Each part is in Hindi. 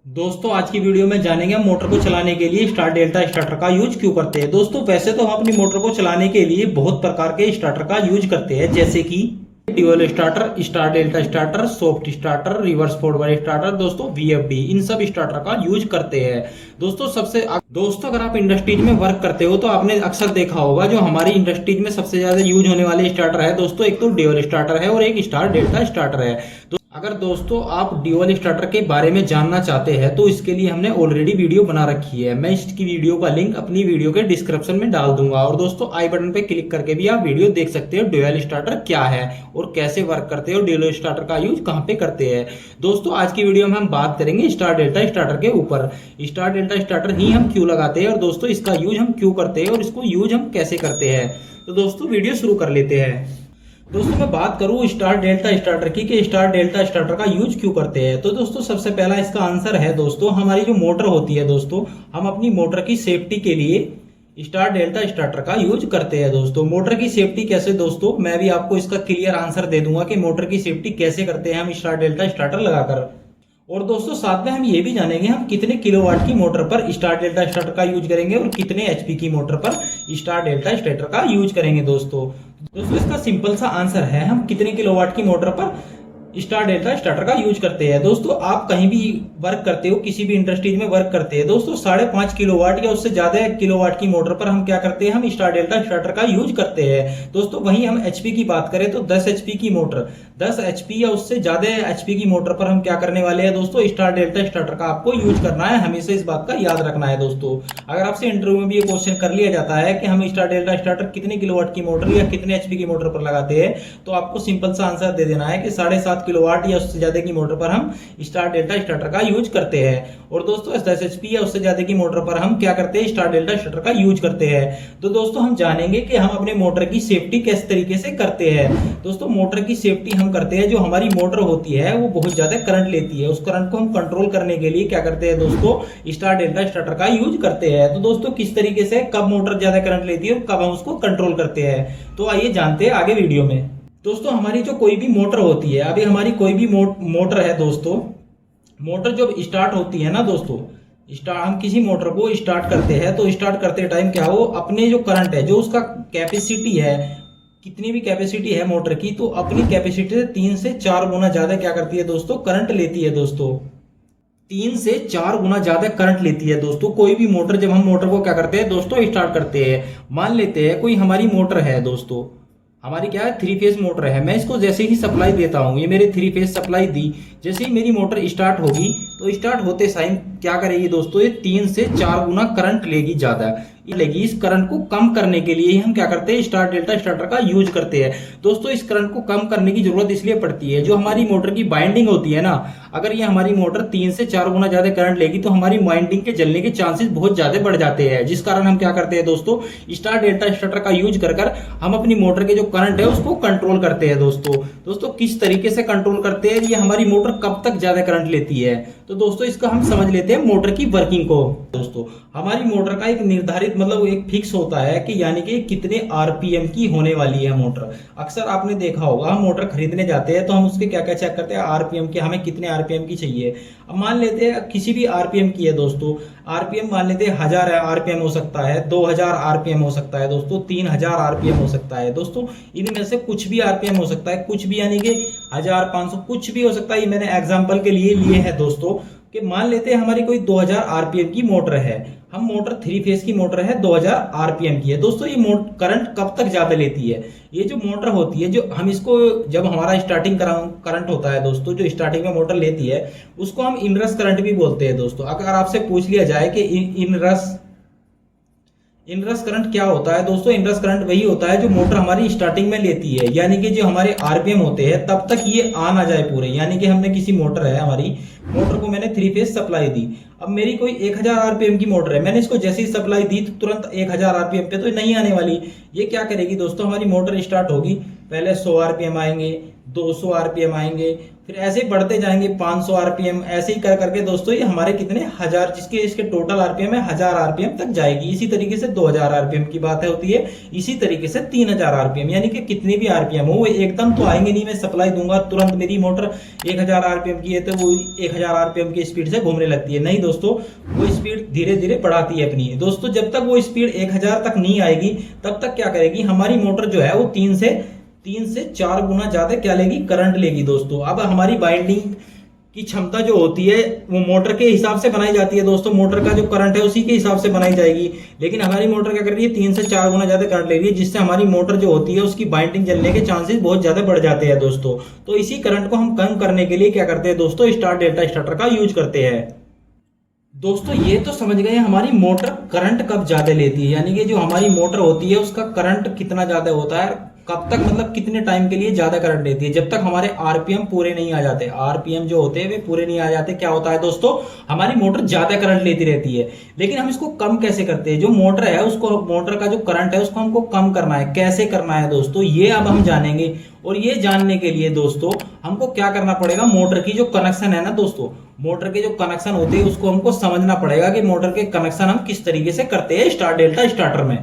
दोस्तों आज की वीडियो में जानेंगे हम मोटर को चलाने के लिए स्टार डेल्टा स्टार्टर का यूज क्यों करते हैं। दोस्तों वैसे तो हम अपनी मोटर को चलाने के लिए बहुत प्रकार के स्टार्टर का यूज करते हैं, जैसे कि dual starter, star delta starter, soft starter, reverse forward starter, दोस्तों वीएफडी, इन सब स्टार्टर का यूज करते हैं। दोस्तों अगर आप इंडस्ट्रीज में वर्क करते हो तो आपने अक्सर देखा होगा जो हमारी इंडस्ट्रीज में सबसे ज्यादा यूज होने वाले स्टार्टर है दोस्तों, एक तो ड्यूल स्टार्टर है और एक स्टार डेल्टा स्टार्टर है। अगर दोस्तों आप ड्यूल स्टार्टर के बारे में जानना चाहते हैं तो इसके लिए हमने ऑलरेडी वीडियो बना रखी है। मैं इसकी वीडियो का लिंक अपनी वीडियो के डिस्क्रिप्शन में डाल दूंगा और दोस्तों आई बटन पे क्लिक करके भी आप वीडियो देख सकते हो ड्यूल स्टार्टर क्या है और कैसे वर्क करते हो, ड्यूल स्टार्टर का यूज कहाँ पे करते हैं। दोस्तों आज की वीडियो में हम बात करेंगे स्टार डेल्टा स्टार्टर के ऊपर। स्टार डेल्टा स्टार्टर ही हम क्यों लगाते हैं और दोस्तों इसका यूज हम क्यों करते हैं और इसको यूज हम कैसे करते हैं। तो दोस्तों वीडियो शुरू कर लेते हैं। दोस्तों मैं बात करूं स्टार डेल्टा स्टार्टर की कि स्टार डेल्टा स्टार्टर का यूज क्यों करते हैं, तो दोस्तों सबसे पहला इसका आंसर है दोस्तों हमारी जो मोटर होती है दोस्तों, हम अपनी मोटर की सेफ्टी के लिए स्टार डेल्टा स्टार्टर का यूज करते हैं। दोस्तों मोटर की सेफ्टी कैसे, दोस्तों मैं भी आपको इसका क्लियर आंसर दे दूंगा कि मोटर की सेफ्टी कैसे करते हैं हम स्टार डेल्टा स्टार्टर लगाकर। और दोस्तों साथ में हम ये भी जानेंगे हम कितने किलोवाट की मोटर पर स्टार डेल्टा स्टार्टर का यूज करेंगे और कितने एचपी की मोटर पर स्टार डेल्टा स्टार्टर का यूज करेंगे। दोस्तों इसका सिंपल सा आंसर है हम कितने किलोवाट की मोटर पर स्टार डेल्टा स्टार्टर का यूज करते हैं। दोस्तों आप कहीं भी वर्क करते हो, किसी भी इंडस्ट्रीज में वर्क करते हैं दोस्तों, 5.5 किलोवाट या उससे ज्यादा किलोवाट की मोटर पर हम क्या करते हैं, हम स्टार डेल्टा स्टार्टर का यूज करते हैं। दोस्तों वहीं हम एचपी की बात करें तो 10 एचपी की मोटर, 10 एचपी या उससे ज्यादा एचपी की मोटर पर हम क्या करने वाले हैं दोस्तों, स्टार डेल्टा स्टार्टर का आपको यूज करना है। हमेशा इस बात का याद रखना है दोस्तों। अगर आपसे इंटरव्यू में भी ये क्वेश्चन कर लिया जाता है कि हम स्टार डेल्टा स्टार्टर कितने किलोवाट की मोटर या कितने एचपी की मोटर पर लगाते हैं, तो आपको सिंपल सा आंसर दे देना है कि 7.5 किलोवाट या उससे ज्यादा की मोटर पर हम स्टार डेल्टा स्टार्टर का यूज करते हैं। और दोस्तों 10 एचपी या उससे ज्यादा की मोटर पर हम क्या करते हैं, स्टार डेल्टा स्टार्टर का यूज करते हैं। तो दोस्तों हम जानेंगे कि हम अपने मोटर की सेफ्टी किस तरीके से करते हैं। दोस्तों मोटर की सेफ्टी हम करते हैं, जो हमारी मोटर होती है वो बहुत ज्यादा करंट लेती है, उस करंट को हम कंट्रोल करने के लिए क्या करते हैं दोस्तों, स्टार डेल्टा स्टार्टर का यूज करते हैं। तो दोस्तों किस तरीके से कब मोटर ज्यादा करंट लेती है और कब हम उसको कंट्रोल करते हैं, तो आइए जानते हैं आगे वीडियो में। दोस्तों हमारी जो कोई भी मोटर होती है, अभी हमारी कोई भी मोटर है दोस्तों, मोटर जब स्टार्ट होती है ना दोस्तों, हम किसी मोटर को स्टार्ट करते हैं तो स्टार्ट करते टाइम क्या हो, अपने जो करंट है, जो उसका कैपेसिटी है, कितनी भी कैपेसिटी है मोटर की, तो अपनी कैपेसिटी से 3 से 4 गुना ज्यादा क्या करती है दोस्तों, करंट लेती है। दोस्तों 3 से 4 गुना ज्यादा करंट लेती है। दोस्तों कोई भी मोटर, जब हम मोटर को क्या करते हैं दोस्तों, स्टार्ट करते हैं, मान लेते हैं कोई हमारी मोटर है दोस्तों, हमारी क्या है 3 फेज मोटर है, मैं इसको जैसे ही सप्लाई देता हूं, ये मेरे 3 फेज सप्लाई दी, जैसे ही मेरी मोटर स्टार्ट होगी तो स्टार्ट होते साइन क्या करेगी दोस्तों, ये 3 से 4 गुना करंट लेगी ज्यादा लेगी। इस करंट को कम करने के लिए हम क्या करते हैं, स्टार डेल्टा स्टार्टर का यूज करते हैं। दोस्तों इस करंट को कम करने की जरूरत इसलिए पड़ती है, जो हमारी मोटर की बाइंडिंग होती है ना, अगर ये हमारी मोटर 3 से 4 गुना ज्यादा करंट लेगी तो हमारी बाइंडिंग के जलने के चांसेस बहुत ज्यादा बढ़ जाते हैं, जिस कारण हम क्या करते हैं दोस्तों, स्टार डेल्टा स्टार्टर का यूज कर हम अपनी मोटर के जो करंट है उसको कंट्रोल करते हैं। दोस्तों किस तरीके से कंट्रोल करते हैं, ये हमारी मोटर कब तक ज्यादा करंट लेती है, तो दोस्तों इसका हम समझ लेते हैं मोटर की वर्किंग को। दोस्तों हमारी मोटर का एक निर्धारित मतलब एक फिक्स होता है कि यानी कि कितने आरपीएम की होने वाली है मोटर। अक्सर आपने देखा होगा हम मोटर खरीदने जाते हैं तो हम उसके क्या क्या चेक करते हैं, आरपीएम के, हमें कितने आरपीएम की चाहिए। अब मान लेते हैं किसी भी आरपीएम की है दोस्तों, आरपीएम मान लेते हैं 1000 आरपीएम हो सकता है, 2000 आरपीएम हो सकता है दोस्तों, 3000 आरपीएम हो सकता है। दोस्तों इनमें से कुछ भी आरपीएम हो सकता है, कुछ भी यानी कि 1500 कुछ भी हो सकता है। ये मैंने एग्जांपल के लिए लिए है दोस्तों कि मान लेते हैं हमारी कोई 2000 आरपीएम की मोटर है, हम मोटर 3 फेज की मोटर है, 2000 आरपीएम की है। दोस्तों ये करंट कब तक ज्यादा लेती है, ये जो मोटर होती है, जो हम इसको जब हमारा स्टार्टिंग करंट होता है दोस्तों, जो स्टार्टिंग में मोटर लेती है उसको हम इनरस करंट भी बोलते हैं। दोस्तों अगर आपसे पूछ लिया जाए कि इनरस करंट क्या होता है दोस्तों, इनरस करंट वही होता है जो मोटर हमारी स्टार्टिंग में लेती है, यानी कि जो हमारे आरपीएम होते हैं तब तक ये आ ना जाए पूरे, यानी कि हमने किसी मोटर है, हमारी मोटर को मैंने 3 फेज सप्लाई दी, अब मेरी कोई 1000 आरपीएम की मोटर है, मैंने इसको जैसे ही सप्लाई दी तो तुरंत 1000 आरपीएम पे तो नहीं आने वाली। ये क्या करेगी दोस्तों, हमारी मोटर स्टार्ट होगी, पहले 100 आरपीएम आएंगे, 200 आरपीएम आएंगे, फिर ऐसे ही बढ़ते जाएंगे 500 आरपीएम, ऐसे ही कर करके दोस्तों ये हमारे कितने हजार, जिसके इसके टोटल आरपीएम है 1000 आरपीएम तक जाएगी। इसी तरीके से 2000 आरपीएम की बात होती है, इसी तरीके से 3000 आरपीएम, यानी कि कितनी भी आरपीएम हो वो एकदम तो आएंगे नहीं, मैं सप्लाई दूंगा तुरंत मेरी मोटर 1000 आरपीएम की है तो वो 1000 आरपीएम की स्पीड से घूमने लगती है। नहीं दोस्तों, वो स्पीड धीरे धीरे बढ़ाती है अपनी। दोस्तों जब तक वो स्पीड 1000 तक नहीं आएगी तब तक क्या करेगी हमारी मोटर जो है वो 3 से 4 गुना ज्यादा क्या लेगी, करंट लेगी दोस्तों। अब हमारी बाइंडिंग की क्षमता जो होती है वो मोटर के हिसाब से बनाई जाती है दोस्तों, मोटर का जो करंट है उसी के हिसाब से बनाई जाएगी। लेकिन हमारी मोटर क्या कर रही है, 3 से 4 गुना ज्यादा करंट ले रही है, जिससे हमारी मोटर जो होती है उसकी बाइंडिंग जलने के चांसेस बहुत ज्यादा बढ़ जाते हैं दोस्तों। तो इसी करंट को हम कम करने के लिए क्या करते हैं दोस्तों, स्टार डेल्टा स्टार्टर का यूज करते हैं। दोस्तों ये तो समझ गए हमारी मोटर करंट कब ज्यादा लेती है, यानी कि जो हमारी मोटर होती है उसका करंट कितना ज्यादा होता है, कब तक, मतलब कितने टाइम के लिए ज्यादा करंट लेती है। जब तक हमारे आरपीएम पूरे नहीं आ जाते, आरपीएम जो होते हैं वे पूरे नहीं आ जाते, क्या होता है दोस्तों, हमारी मोटर ज्यादा करंट लेती रहती है। लेकिन हम इसको कम कैसे करते हैं, जो मोटर है उसको, मोटर का जो करंट है उसको हमको कम करना है, कैसे करना है दोस्तों, ये अब हम जानेंगे। और ये जानने के लिए दोस्तों हमको क्या करना पड़ेगा, मोटर की जो कनेक्शन है ना दोस्तों, मोटर के जो कनेक्शन होते हैं उसको हमको समझना पड़ेगा कि मोटर के कनेक्शन हम किस तरीके से करते हैं स्टार डेल्टा स्टार्टर में।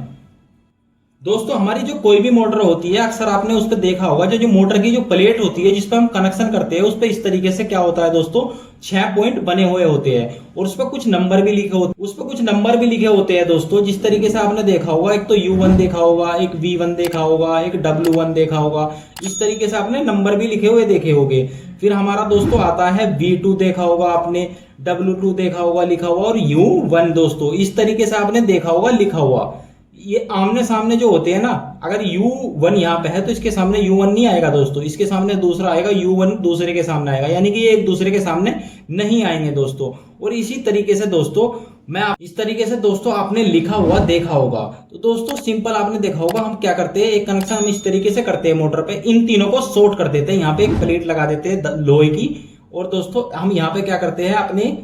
दोस्तों हमारी जो कोई भी मोटर होती है, अक्सर आपने उस पर देखा होगा, जो मोटर की जो प्लेट होती है जिस पर हम कनेक्शन करते हैं उस पर इस तरीके से क्या होता है दोस्तों, 6 पॉइंट बने हुए होते हैं और उस पर कुछ नंबर भी लिखे होते हैं दोस्तों। जिस तरीके से आपने देखा होगा, एक तो U1 देखा होगा, एक V1 देखा होगा, एक W1 देखा होगा, इस तरीके से आपने नंबर भी लिखे हुए देखे होंगे। फिर हमारा दोस्तों आता है V2 देखा होगा आपने, W2 देखा होगा लिखा हुआ, और U1 दोस्तों इस तरीके से आपने देखा होगा लिखा हुआ। ये आमने सामने जो होते हैं ना, अगर U1 यहाँ पे है तो इसके सामने U1 नहीं आएगा दोस्तों, इसके सामने दूसरा आएगा, U1 दूसरे के सामने आएगा, यानी कि ये एक दूसरे के सामने नहीं आएंगे दोस्तों। और इसी तरीके से दोस्तों इस तरीके से दोस्तों आपने लिखा हुआ देखा होगा। तो दोस्तों सिंपल आपने देखा होगा, हम क्या करते हैं, एक कनेक्शन हम इस तरीके से करते हैं मोटर पे, इन तीनों को शॉर्ट कर देते हैं, यहाँ पे एक प्लेट लगा देते हैं लोहे की, और दोस्तों हम यहाँ पे क्या करते हैं, अपने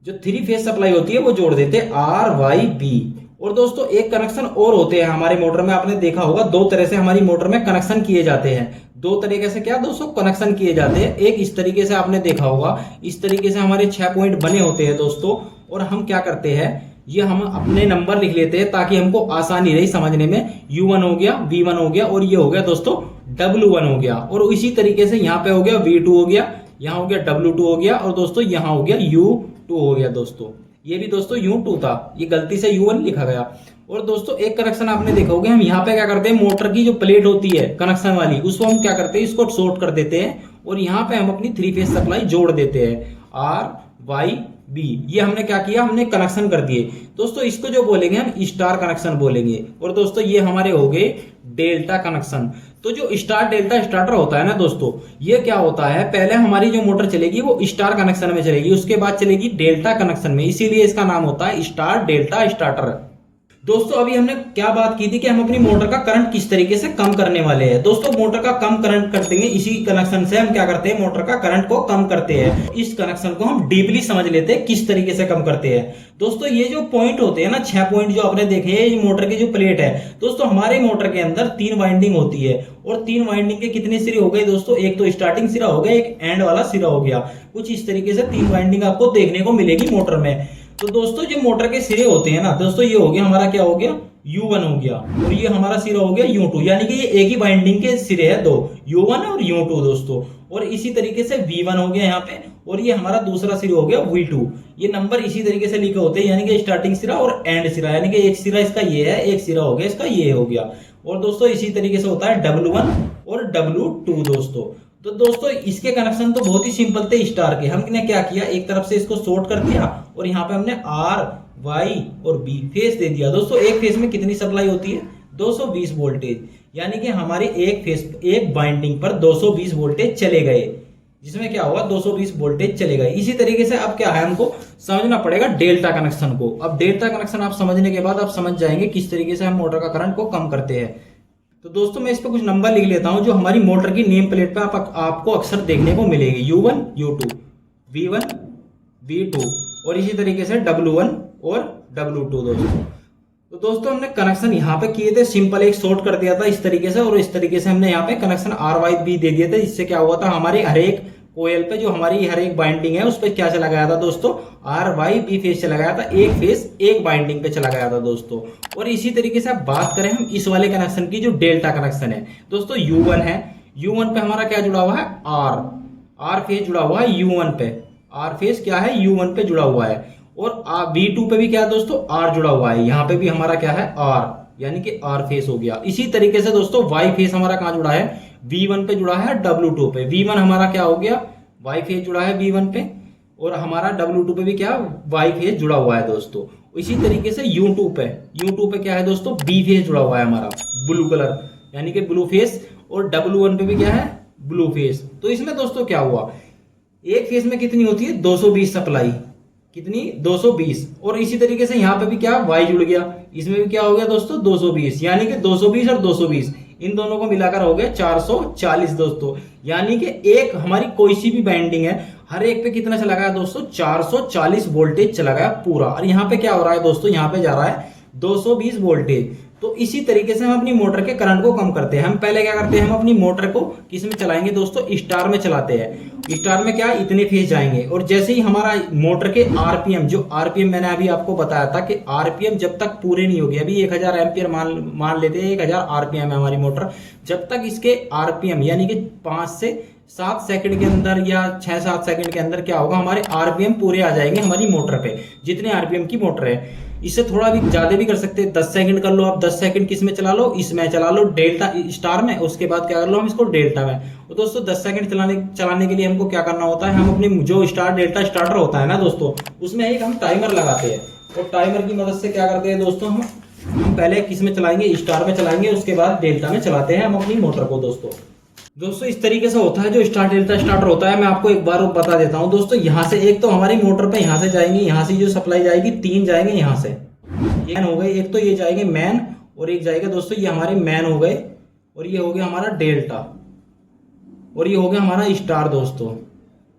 जो 3 फेज सप्लाई होती है वो जोड़ देते हैं RYB। और दोस्तों एक कनेक्शन और होते हैं हमारे मोटर में, आपने देखा होगा 2 तरह से हमारी मोटर में कनेक्शन किए जाते हैं। 2 तरीके से क्या दोस्तों कनेक्शन किए जाते हैं, एक इस तरीके से आपने देखा होगा, इस तरीके से हमारे 6 पॉइंट बने होते हैं दोस्तों। और हम क्या करते हैं, ये हम अपने नंबर लिख लेते हैं ताकि हमको आसानी रही समझने में। U1 हो गया, V1 हो गया, और ये हो गया दोस्तों W1 हो गया। और इसी तरीके से यहाँ पे हो गया V2 हो गया, यहाँ हो गया W2 हो गया, और दोस्तों यहाँ हो गया U2 हो गया दोस्तों। ये भी दोस्तों U2 था, ये गलती से U1 लिखा गया। और दोस्तों एक कनेक्शन आपने देखा होगा, हम यहाँ पे क्या करते हैं, मोटर की जो प्लेट होती है कनेक्शन वाली, उसको हम क्या करते हैं, इसको शॉर्ट कर देते हैं, और यहाँ पे हम अपनी 3 फेज सप्लाई जोड़ देते हैं RYB। ये हमने क्या किया, हमने कनेक्शन कर दिए दोस्तों। इसको जो बोलेंगे हम स्टार कनेक्शन बोलेंगे। और दोस्तों ये हमारे हो गए डेल्टा कनेक्शन। तो जो स्टार डेल्टा स्टार्टर होता है ना दोस्तों, ये क्या होता है, पहले हमारी जो मोटर चलेगी वो स्टार कनेक्शन में चलेगी, उसके बाद चलेगी डेल्टा कनेक्शन में, इसीलिए इसका नाम होता है स्टार डेल्टा स्टार्टर। दोस्तों अभी हमने क्या बात की थी कि हम अपनी मोटर का करंट किस तरीके से कम करने वाले हैं। दोस्तों मोटर का कम करंट कर देंगे, इसी कनेक्शन से हम क्या करते हैं, मोटर का करंट को कम करते हैं। इस कनेक्शन को हम डीपली समझ लेते हैं किस तरीके से कम करते हैं। दोस्तों ये जो पॉइंट होते हैं ना, 6 पॉइंट जो आपने देखे हैं, ये मोटर की जो प्लेट है दोस्तों, हमारे मोटर के अंदर 3 वाइंडिंग होती है। और 3 वाइंडिंग के कितने सिरे हो गए दोस्तों, एक तो स्टार्टिंग सिरा हो गया, एक एंड वाला सिरा हो गया। कुछ इस तरीके से 3 वाइंडिंग आपको देखने को मिलेगी मोटर में। तो दोस्तों जो मोटर के सिरे होते हैं ना दोस्तों, ये हो गया हमारा, क्या हो गया, U1 हो गया, और ये हमारा सिरा हो गया U2, यानी कि ये एक ही बाइंडिंग के सिरे है 2, U1 और U2 दोस्तों। और इसी तरीके से V1 हो गया यहाँ पे, और ये हमारा दूसरा सिरा हो गया V2। ये नंबर इसी तरीके से लिखे होते हैं, यानी कि स्टार्टिंग सिरा और एंड सिरा, यानी कि एक सिरा इसका ये है, एक सिरा हो गया इसका ये हो गया। और दोस्तों इसी तरीके से होता है W1 और W2 दोस्तों। तो दोस्तों इसके कनेक्शन तो बहुत ही सिंपल थे स्टार के। हमने क्या किया, एक तरफ से इसको शॉर्ट कर दिया, और यहाँ पे हमने R, Y और B फेस दे दिया। दोस्तों एक फेस में कितनी सप्लाई होती है, 220 वोल्टेज, यानी कि हमारे एक फेस, एक बाइंडिंग पर 220 वोल्टेज चले गए, जिसमें क्या हुआ, 220 वोल्टेज चले गए। इसी तरीके से अब क्या है, हमको समझना पड़ेगा डेल्टा कनेक्शन को। अब डेल्टा कनेक्शन आप समझने के बाद आप समझ जाएंगे किस तरीके से हम मोटर का करंट को कम करते हैं। तो दोस्तों मैं इस पर कुछ नंबर लिख लेता हूं, जो हमारी मोटर की नेम प्लेट पे आपको अक्सर देखने को मिलेगी, U1, U2, V1, V2, और इसी तरीके से W1 और W2 दोस्तों। तो दोस्तों हमने कनेक्शन यहाँ पे किए थे, सिंपल एक शॉर्ट कर दिया था इस तरीके से, और इस तरीके से हमने यहाँ पे कनेक्शन RYB दे दिए थे, जिससे क्या हुआ था, हमारे हर एक कोयल पे जो हमारी हर एक बाइंडिंग है उस पर क्या चला गया था दोस्तों, RYB फेज चला गया था, एक फेज एक बाइंडिंग पे चला गया था दोस्तों। और इसी तरीके से अब बात करें हम इस वाले कनेक्शन की जो डेल्टा कनेक्शन है दोस्तों, U1 है, U1 पे हमारा क्या जुड़ा हुआ है, R फेज जुड़ा हुआ है U1 पे, R फेज क्या है U1 पे जुड़ा हुआ है। और V2 पे भी क्या है दोस्तों, R जुड़ा हुआ है, यहाँ पे भी हमारा क्या है R, यानी कि R फेज हो गया। इसी तरीके से दोस्तों Y फेज हमारा कहाँ जुड़ा है, V1 पे जुड़ा है W2 पे, V1 हमारा क्या हो गया, Y फेज जुड़ा है V1 पे, और हमारा W2 पे भी क्या Y फेज जुड़ा हुआ है दोस्तों। इसी तरीके से U2 पे क्या है दोस्तों, B फेज जुड़ा हुआ है हमारा, ब्लू कलर यानी कि ब्लू फेज, और W1 पे भी क्या है, ब्लू फेज। तो इसमें दोस्तों क्या हुआ, एक फेज में कितनी होती है 220 सप्लाई, कितनी 220, और इसी तरीके से यहाँ पे भी क्या Y जुड़ गया, इसमें भी क्या हो गया दोस्तों 220, यानी कि 220 और 220 इन दोनों को मिलाकर हो गया 440 दोस्तों। यानी कि एक हमारी कोई सी भी बाइंडिंग है हर एक पे कितना चला गया दोस्तों, 440 वोल्टेज चला गया पूरा। और यहाँ पे क्या हो रहा है दोस्तों, यहाँ पे जा रहा है 220 वोल्टेज। तो इसी तरीके से हम अपनी मोटर के करंट को कम करते हैं। हम पहले क्या करते हैं, हम अपनी मोटर को किस में चलाएंगे दोस्तों, स्टार में चलाते हैं। स्टार में क्या इतने फेज जाएंगे, और जैसे ही हमारा मोटर के आरपीएम, जो आरपीएम मैंने अभी आपको बताया था कि आरपीएम जब तक पूरे नहीं हो गए, अभी 1000 एम्पियर मान लेते हैं, 1000 आरपीएम है हमारी मोटर, जब तक इसके आरपीएम यानी कि 5 से 7 सेकंड के अंदर या 6-7 सेकंड के अंदर क्या होगा, हमारे आरपीएम पूरे आ जाएंगे हमारी मोटर पे, जितने आरपीएम की मोटर है। इससे थोड़ा भी ज्यादा भी कर सकते हैं, 10 सेकंड कर लो आप, 10 सेकंड किस में चला लो, इसमें चला लो डेल्टा स्टार में, उसके बाद क्या कर लो हम इसको डेल्टा में। तो दोस्तों 10 सेकंड चलाने के लिए हमको क्या करना होता है, हम अपने जो स्टार डेल्टा स्टार्टर होता है ना दोस्तों, उसमें एक हम टाइमर लगाते हैं, और टाइमर की मदद से क्या करते हैं दोस्तों, हम पहले किस में चलाएंगे, स्टार में चलाएंगे, उसके बाद डेल्टा में चलाते हैं हम अपनी मोटर को दोस्तों इस तरीके से होता है जो स्टार डेल्टा स्टार्टर होता है। मैं आपको एक बार बता देता हूं दोस्तों, यहाँ से एक तो हमारी मोटर पे यहाँ से जाएंगे, यहाँ से जो सप्लाई जाएगी 3 जाएंगे यहाँ से, मैन हो गए, एक तो ये जाएंगे मैन, और एक जाएगा दोस्तों ये हमारे मैन हो गए, और ये हो गया हमारा डेल्टा, और ये हो गया हमारा स्टार दोस्तों।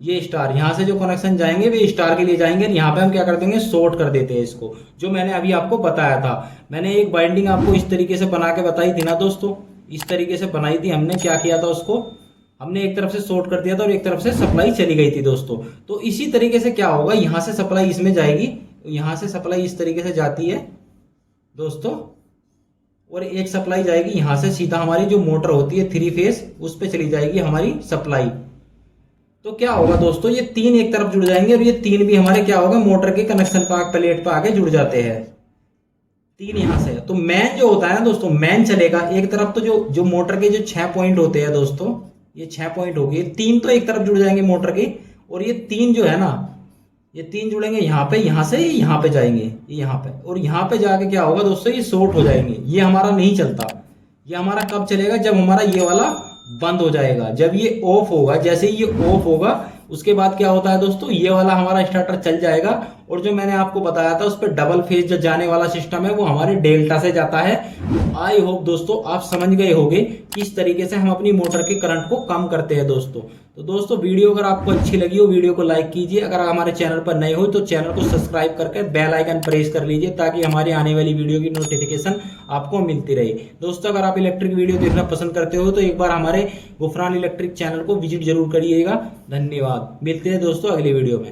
ये स्टार यहाँ से जो कनेक्शन जाएंगे वे स्टार के लिए जाएंगे, यहाँ पे हम क्या कर देंगे, शॉर्ट कर देते हैं इसको, जो मैंने अभी आपको बताया था। मैंने एक बाइंडिंग आपको इस तरीके से बना के बताई थी ना दोस्तों, इस तरीके से बनाई थी हमने। क्या किया था, उसको हमने एक तरफ से शॉर्ट कर दिया था और एक तरफ से सप्लाई चली गई थी दोस्तों। तो इसी तरीके से क्या होगा, यहाँ से सप्लाई इसमें जाएगी, यहाँ से सप्लाई इस तरीके से जाती है दोस्तों, और एक सप्लाई जाएगी यहाँ से सीधा हमारी जो मोटर होती है 3 फेज, उस पर चली जाएगी हमारी सप्लाई। तो क्या होगा दोस्तों, ये 3 एक तरफ जुड़ जाएंगे, और ये 3 भी हमारे क्या होगा, मोटर के कनेक्शन प्लेट पर आके जुड़ जाते हैं 3 यहाँ से। तो मैन जो होता है ना दोस्तों, मैन चलेगा एक तरफ, तो जो मोटर के जो 6 पॉइंट होते हैं दोस्तों, ये 6 पॉइंट हो गए, 3 तो एक तरफ जुड़ जाएंगे मोटर के, और ये 3 जो है ना, ये 3 जुड़ेंगे यहाँ पे, यहाँ से यहाँ पे जाएंगे, यहाँ पे, और यहाँ पे जाके क्या होगा दोस्तों, ये शॉर्ट हो जाएंगे। ये हमारा नहीं चलता, ये हमारा कब चलेगा, जब हमारा ये वाला बंद हो जाएगा, जब ये ऑफ होगा। जैसे ही ये ऑफ होगा उसके बाद क्या होता है दोस्तों, ये वाला हमारा स्टार्टर चल जाएगा, और जो मैंने आपको बताया था उस पर डबल फेज जो जाने वाला सिस्टम है वो हमारे डेल्टा से जाता है। आई होप दोस्तों आप समझ गए होंगे किस तरीके से हम अपनी मोटर के करंट को कम करते हैं दोस्तों। तो दोस्तों वीडियो अगर आपको अच्छी लगी हो, वीडियो को लाइक कीजिए, अगर हमारे चैनल पर नए हो तो चैनल को सब्सक्राइब करके बेल आइकन प्रेस कर लीजिए, ताकि हमारी आने वाली वीडियो की नोटिफिकेशन आपको मिलती रहे। दोस्तों अगर आप इलेक्ट्रिक वीडियो देखना पसंद करते हो तो एक बार हमारे गुफरान इलेक्ट्रिक चैनल को विजिट जरूर करिएगा। धन्यवाद, मिलते हैं दोस्तों अगली वीडियो में।